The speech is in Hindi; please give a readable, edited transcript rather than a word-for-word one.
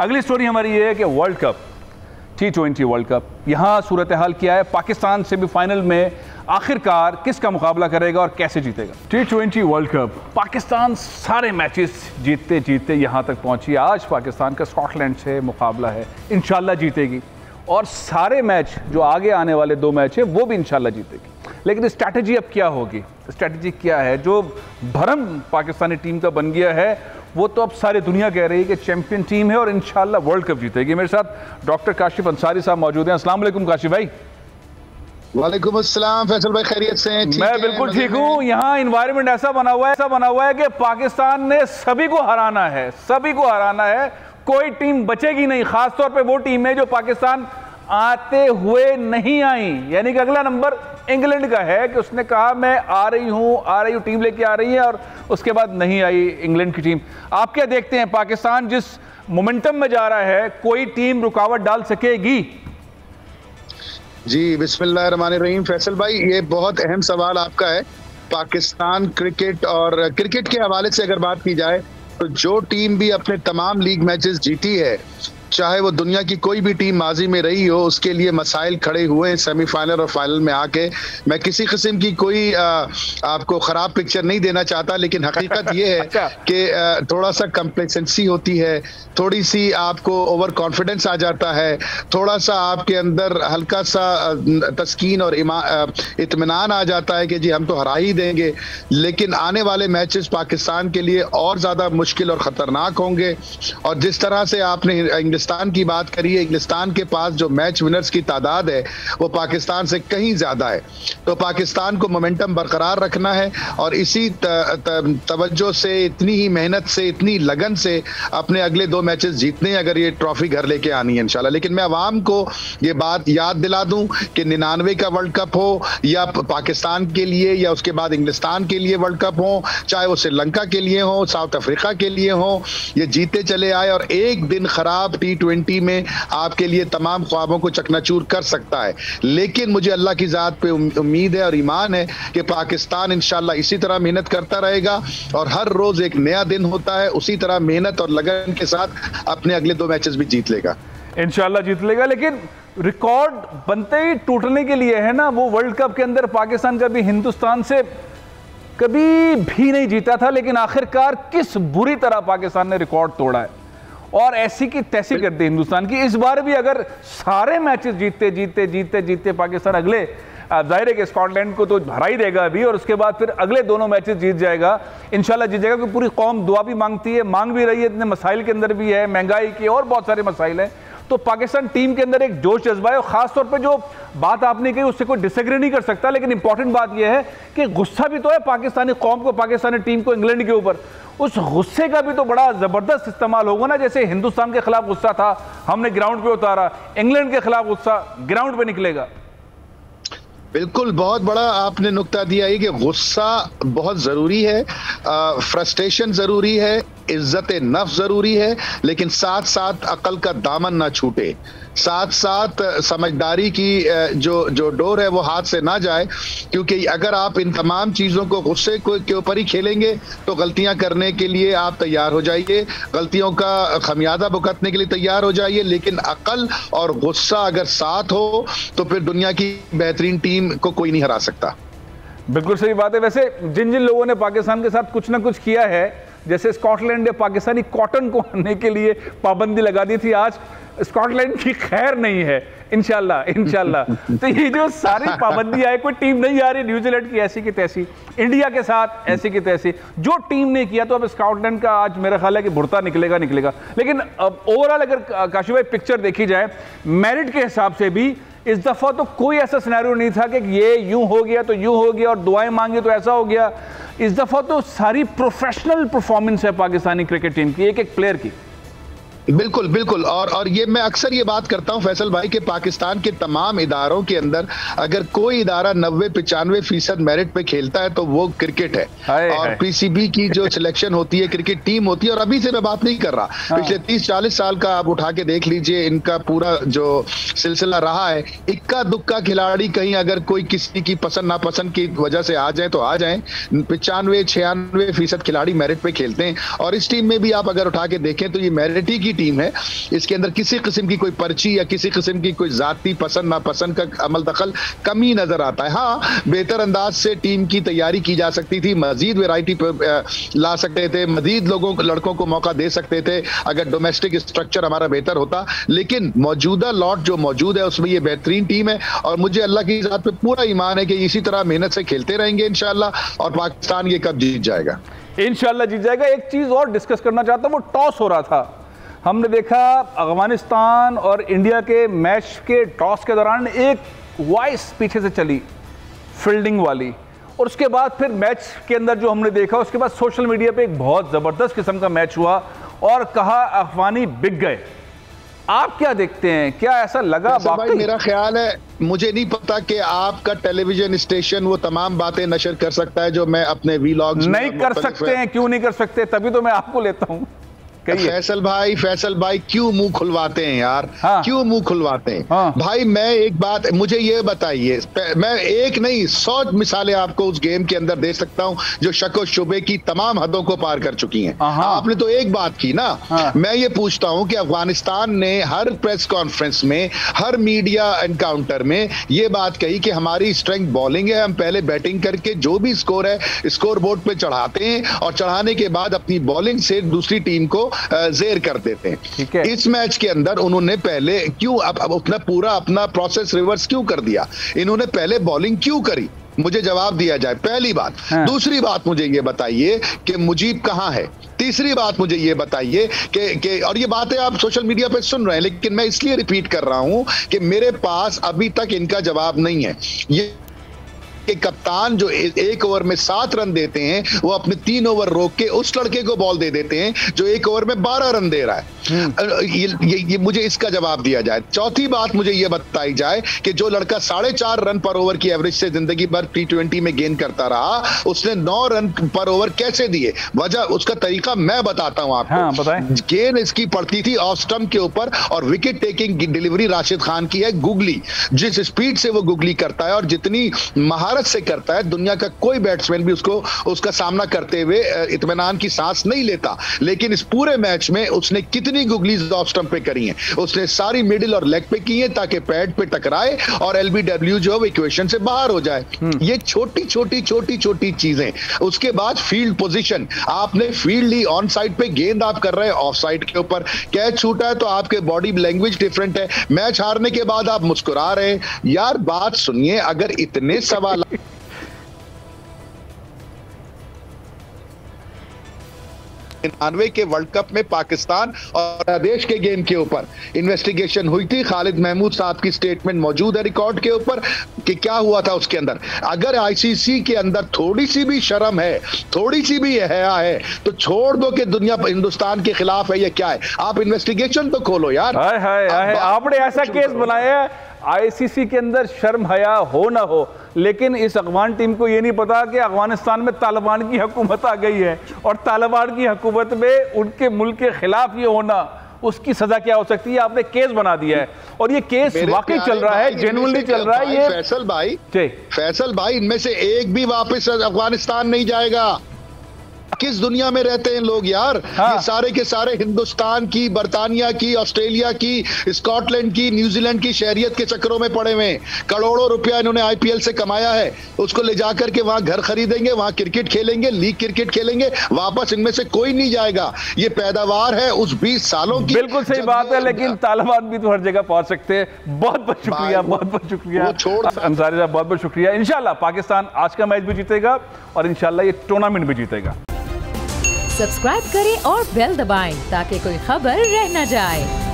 अगली स्टोरी हमारी ये है कि world cup, T20 world cup, यहाँ सूरत हाल क्या है। पाकिस्तान सेमीफाइनल में आखिरकार किसका मुकाबला करेगा और कैसे जीतेगा। T20 वर्ल्ड कप, पाकिस्तान सारे मैचेस जीतते जीतते यहाँ तक पहुँची। आज पाकिस्तान का स्कॉटलैंड से मुकाबला है, इंशाल्लाह जीतेगी और सारे मैच जो आगे आने वाले 2 मैच है वो भी इंशाल्लाह जीतेगी। लेकिन स्ट्रैटेजी अब क्या होगी, स्ट्रैटेजी क्या है? जो भरम पाकिस्तानी टीम का बन गया है वो तो अब सारी दुनिया कह रही है कि चैंपियन टीम है और इंशाल्लाह वर्ल्ड कप जीतेगी। मेरे साथ डॉक्टर काशिफ अंसारी साहब मौजूद हैं। अस्सलाम वालेकुम काशिफ भाई। वालेकुम अस्सलाम फैसल भाई, खैरियत से हैं? मैं बिल्कुल ठीक हूँ। यहाँ इन्वायरमेंट ऐसा बना हुआ है कि पाकिस्तान ने सभी को हराना है, सभी को हराना है, कोई टीम बचेगी नहीं। खासतौर पे वो टीम है जो पाकिस्तान आते हुए नहीं आई, यानी कि अगला नंबर इंग्लैंड का है कि उसने कहा मैं आ रही हूँ, टीम लेके आ रही है और उसके बाद नहीं आई इंग्लैंड की टीम। आप क्या देखते हैं, पाकिस्तान जिस मोमेंटम में जा रहा है कोई टीम रुकावट डाल सकेगी? जी बिस्मिल्लाहिर्रहमानिर्रहीम। फैसल भाई, ये बहुत अहम सवाल आपका है। पाकिस्तान क्रिकेट और क्रिकेट के हवाले से अगर बात की जाए तो जो टीम भी अपने तमाम लीग मैचेस जीती है, चाहे वो दुनिया की कोई भी टीम माजी में रही हो, उसके लिए मसाइल खड़े हुए हैं सेमीफाइनल और फाइनल में आके। मैं किसी किस्म की कोई आपको खराब पिक्चर नहीं देना चाहता, लेकिन हकीकत ये है कि थोड़ा सा कम्प्लेक्सेंसी होती है, थोड़ी सी आपको ओवर कॉन्फिडेंस आ जाता है, थोड़ा सा आपके अंदर हल्का सा तस्कीन और इत्मीनान आ जाता है कि जी हम तो हरा ही देंगे। लेकिन आने वाले मैचेस पाकिस्तान के लिए और ज्यादा मुश्किल और खतरनाक होंगे। और जिस तरह से आपने इंग्लिस्तान की बात करी है, इंग्लिस्तान के पास जो मैच विनर्स की तादाद है वो पाकिस्तान से कहीं ज्यादा है। तो पाकिस्तान को मोमेंटम बरकरार रखना है और इसी तवज्जो से, इतनी ही मेहनत से, इतनी लगन से अपने अगले 2 मैचेस जीतने हैं अगर ये ट्रॉफी घर लेके आनी है इंशाल्लाह। लेकिन मैं अवाम को ये बात याद दिला दूं कि 99 का वर्ल्ड कप हो या पाकिस्तान के लिए या उसके बाद इंग्लिस्तान के लिए वर्ल्ड कप हो, चाहे वो श्रीलंका के लिए हो, साउथ अफ्रीका के लिए हो, ये जीते चले आए और एक दिन खराब T20 में आपके लिए तमाम ख्वाबों को चकनाचूर कर सकता है। लेकिन मुझे अल्लाह की जात पे उम्मीद है और ईमान है कि पाकिस्तान इंशाल्लाह इसी तरह मेहनत करता रहेगा और हर रोज एक नया दिन होता है, उसी तरह मेहनत और लगन के साथ अपने अगले 2 मैचेस भी जीत लेगा, इंशाल्लाह जीत लेगा। लेकिन रिकॉर्ड बनते ही टूटने के लिए है ना। वो वर्ल्ड कप के अंदर पाकिस्तान कभी हिंदुस्तान से कभी भी नहीं जीता था, लेकिन आखिरकार किस बुरी तरह पाकिस्तान ने रिकॉर्ड तोड़ा है और ऐसी की तैसी कर दी हिंदुस्तान की। इस बार भी अगर सारे मैचेस जीतते पाकिस्तान अगले, जाहिर है कि स्कॉटलैंड को तो हरा ही देगा अभी और उसके बाद फिर अगले दोनों मैचेस जीत जाएगा, इंशाल्लाह जीत जाएगा। क्योंकि पूरी कौम दुआ भी मांगती है, मांग भी रही है, इतने मसाइल के अंदर भी है, महंगाई के और बहुत सारे मसाइल हैं। तो पाकिस्तान टीम के अंदर एक जोश जज्बा है और खासतौर पे जो बात आपने कही उससे कोई डिसएग्री नहीं कर सकता। लेकिन इंपॉर्टेंट बात यह है कि गुस्सा भी तो है पाकिस्तानी कौम को, पाकिस्तानी टीम को इंग्लैंड के ऊपर। उस गुस्से का भी तो बड़ा जबरदस्त इस्तेमाल होगा ना। जैसे हिंदुस्तान के खिलाफ गुस्सा था, हमने ग्राउंड पे उतारा, इंग्लैंड के खिलाफ गुस्सा ग्राउंड पे निकलेगा। बिल्कुल, बहुत बड़ा आपने नुक्ता दिया है कि गुस्सा बहुत जरूरी है, फ्रस्ट्रेशन जरूरी है, इज्जत नफ्स जरूरी है, लेकिन साथ साथ अकल का दामन ना छूटे, साथ साथ समझदारी की जो डोर है वो हाथ से ना जाए। क्योंकि अगर आप इन तमाम चीज़ों को गुस्से के ऊपर ही खेलेंगे तो गलतियां करने के लिए आप तैयार हो जाइए, गलतियों का खमियाजा भुगतने के लिए तैयार हो जाइए। लेकिन अकल और गुस्सा अगर साथ हो तो फिर दुनिया की बेहतरीन टीम को कोई नहीं हरा सकता। बिल्कुल सही बात है। वैसे जिन जिन लोगों ने पाकिस्तान के साथ कुछ ना कुछ किया है, जैसे स्कॉटलैंड ने पाकिस्तानी कॉटन को आने के लिए पाबंदी लगा दी थी, आज स्कॉटलैंड की खैर नहीं है इंशाल्लाह। तो ये जो सारी पाबंदी है, कोई टीम नहीं आ रही न्यूजीलैंड की ऐसी की तैसी, इंडिया के साथ ऐसी की तैसी, जो टीम ने किया तो अब स्कॉटलैंड का आज मेरा ख्याल है कि भुरता निकलेगा। लेकिन अब ओवरऑल अगर काशिफ भाई पिक्चर देखी जाए मेरिट के हिसाब से भी, इस दफा तो कोई ऐसा सिनेरियो नहीं था कि ये यूं हो गया तो यूं हो गया और दुआएं मांगी तो ऐसा हो गया। इस दफा तो सारी प्रोफेशनल परफॉर्मेंस है पाकिस्तानी क्रिकेट टीम की, एक एक प्लेयर की। बिल्कुल बिल्कुल। और ये मैं अक्सर ये बात करता हूं फैसल भाई कि पाकिस्तान के तमाम इदारों के अंदर अगर कोई इदारा 90-95% मेरिट पे खेलता है तो वो क्रिकेट है। और पीसीबी की जो सिलेक्शन होती है, क्रिकेट टीम होती है, और अभी से मैं बात नहीं कर रहा, पिछले 30-40 साल का आप उठा के देख लीजिए, इनका पूरा जो सिलसिला रहा है, इक्का दुक्का खिलाड़ी कहीं अगर कोई किसी की पसंद नापसंद की वजह से आ जाए तो आ जाए, 95-96% खिलाड़ी मेरिट पे खेलते हैं। और इस टीम में भी आप अगर उठा के देखें तो ये मेरिट ही की की टीम है। इसके अंदर किसी किस्म की कोई पर्ची या किसी किस्म की कोई जाती पसंद नापसंद का अमल दखल कमी नजर आता है। हाँ, बेहतर अंदाज से टीम की तैयारी की जा सकती थी, मजीद वैरायटी ला सकते थे, मजीद लड़कों को मौका दे सकते थे अगर डोमेस्टिक स्ट्रक्चर हमारा बेहतर होता। लेकिन मौजूदा लॉट जो मौजूद है उसमें ये बेहतरीन टीम है और मुझे अल्लाह की ज़ात पे पूरा ईमान है कि इसी तरह मेहनत से खेलते रहेंगे इंशाल्लाह और पाकिस्तान ये कब जीत जाएगा। इंशाल्लाह जीत जाएगा। एक चीज और डिस्कस करना चाहता हूं, वो टॉस हो रहा था, हमने देखा अफगानिस्तान और इंडिया के मैच के टॉस के दौरान एक वॉइस पीछे से चली फील्डिंग वाली, और उसके बाद फिर मैच के अंदर जो हमने देखा उसके बाद सोशल मीडिया पे एक बहुत जबरदस्त किस्म का मैच हुआ और कहा अफगानी बिक गए। आप क्या देखते हैं, क्या ऐसा लगा? भाई मेरा ख्याल है, मुझे नहीं पता कि आपका टेलीविजन स्टेशन वो तमाम बातें नशर कर सकता है जो मैं अपने वीलॉग्स नहीं कर सकते हैं। क्यों नहीं कर सकते? तभी तो मैं आपको लेता हूं। फैसल भाई क्यों मुंह खुलवाते हैं यार? हाँ। क्यों मुंह खुलवाते हैं? हाँ। भाई मैं एक बात, मुझे ये बताइए, मैं एक नहीं 100 मिसालें आपको उस गेम के अंदर दे सकता हूं जो शक और शुबे की तमाम हदों को पार कर चुकी हैं। आपने तो एक बात की ना। हाँ। मैं ये पूछता हूं कि अफगानिस्तान ने हर प्रेस कॉन्फ्रेंस में, हर मीडिया एनकाउंटर में ये बात कही कि हमारी स्ट्रेंथ बॉलिंग है, हम पहले बैटिंग करके जो भी स्कोर है स्कोर बोर्ड पे चढ़ाते हैं और चढ़ाने के बाद अपनी बॉलिंग से दूसरी टीम को जेर कर देते हैं। इस मैच के अंदर उन्होंने पहले क्यों अपना प्रोसेस रिवर्स क्यों कर दिया? इन्होंने पहले बॉलिंग क्यों करी? मुझे जवाब दिया जाए, पहली बात। हाँ। दूसरी बात मुझे ये बताइए कि मुजीब कहां है? तीसरी बात मुझे ये बताइए कि और ये बातें आप सोशल मीडिया पे सुन रहे हैं लेकिन मैं इसलिए रिपीट कर रहा हूं कि मेरे पास अभी तक इनका जवाब नहीं है। ये कि कप्तान जो एक ओवर में 7 रन देते हैं वो अपने 3 ओवर रोक के उस लड़के को बॉल दे देते हैं जो 1 ओवर में 12 रन दे रहा है। ये मुझे इसका जवाब दिया जाए। चौथी बात मुझे ये बताई जाए कि जो लड़का 4.5 रन पर ओवर की एवरेज से जिंदगी भर T20 में गेंद करता रहा, उसने 9 रन पर ओवर कैसे दिए? वजह, उसका तरीका मैं बताता हूं आपको। हाँ, बताएं। गेंद इसकी पड़ती थी ऑफ स्टंप के ऊपर और विकेट टेकिंग की डिलीवरी राशिद खान की है गुगली। जिस स्पीड से वो गुगली करता है और जितनी महारत से करता है, दुनिया का कोई बैट्समैन भी उसका सामना करते हुए इत्मीनान की सांस नहीं लेता। लेकिन इस पूरे मैच में उसने कितनी गुगलीज ऑफ स्टंप पे करी हैं? उसने सारी मिडिल और लेग पे की हैं ताकि पैड पे टकराए और एलबीडब्ल्यू जो इक्वेशन से बाहर हो जाए। ये छोटी छोटी चीजें। उसके बाद फील्ड पोजीशन, आपने फील्ड ली ऑन साइड पे, गेंद आप कर रहे हैं ऑफ साइड के ऊपर, कैच छूटा है तो आपके बॉडी लैंग्वेज डिफरेंट है। मैच हारने के बाद आप मुस्कुरा रहे हैं। यार बात सुनिए, अगर इतने सवाल 99 के वर्ल्ड कप में पाकिस्तान और बांग्लादेश के गेम के ऊपर इन्वेस्टिगेशन हुई थी। खालिद महमूद साहब की स्टेटमेंट मौजूद है रिकॉर्ड के ऊपर कि क्या हुआ था उसके अंदर। अगर आईसीसी के अंदर थोड़ी सी भी शर्म है, थोड़ी सी भी हया है तो छोड़ दो कि दुनिया हिंदुस्तान के खिलाफ है या क्या है। आप इन्वेस्टिगेशन तो खोलो यार। आपने ऐसा केस बनाया है आईसीसी के अंदर शर्म हया हो ना हो, लेकिन इस अफगान टीम को ये नहीं पता कि अफगानिस्तान में तालिबान की हुकूमत आ गई है और तालिबान की हुकूमत में उनके मुल्क के खिलाफ ये होना, उसकी सजा क्या हो सकती है। आपने केस बना दिया है और ये केस वाकई चल रहा है, जेन्युइनली चल रहा है। ये फैसल भाई इनमें से एक भी वापस अफगानिस्तान नहीं जाएगा। किस दुनिया में रहते हैं लोग यार? हाँ। ये सारे के सारे हिंदुस्तान की, बर्तानिया की, ऑस्ट्रेलिया की, स्कॉटलैंड की, न्यूजीलैंड की शहरियत के चक्करों में पड़े हुए। करोड़ों रुपया इन्होंने आईपीएल से कमाया है, उसको ले जाकर के वहां घर खरीदेंगे, वहां क्रिकेट खेलेंगे, लीग क्रिकेट खेलेंगे, वापस इनमें से कोई नहीं जाएगा। ये पैदावार है उस 20 सालों की। बिल्कुल सही बात है, लेकिन तालिबान भी तो हर जगह पहुंच सकते हैं। बहुत बहुत शुक्रिया, बहुत बहुत शुक्रिया अंसारी साहब, बहुत बहुत शुक्रिया। इंशाल्लाह पाकिस्तान आज का मैच भी जीतेगा और इंशाल्लाह ये टूर्नामेंट भी जीतेगा। सब्सक्राइब करें और बेल दबाएं ताकि कोई खबर रह न जाए।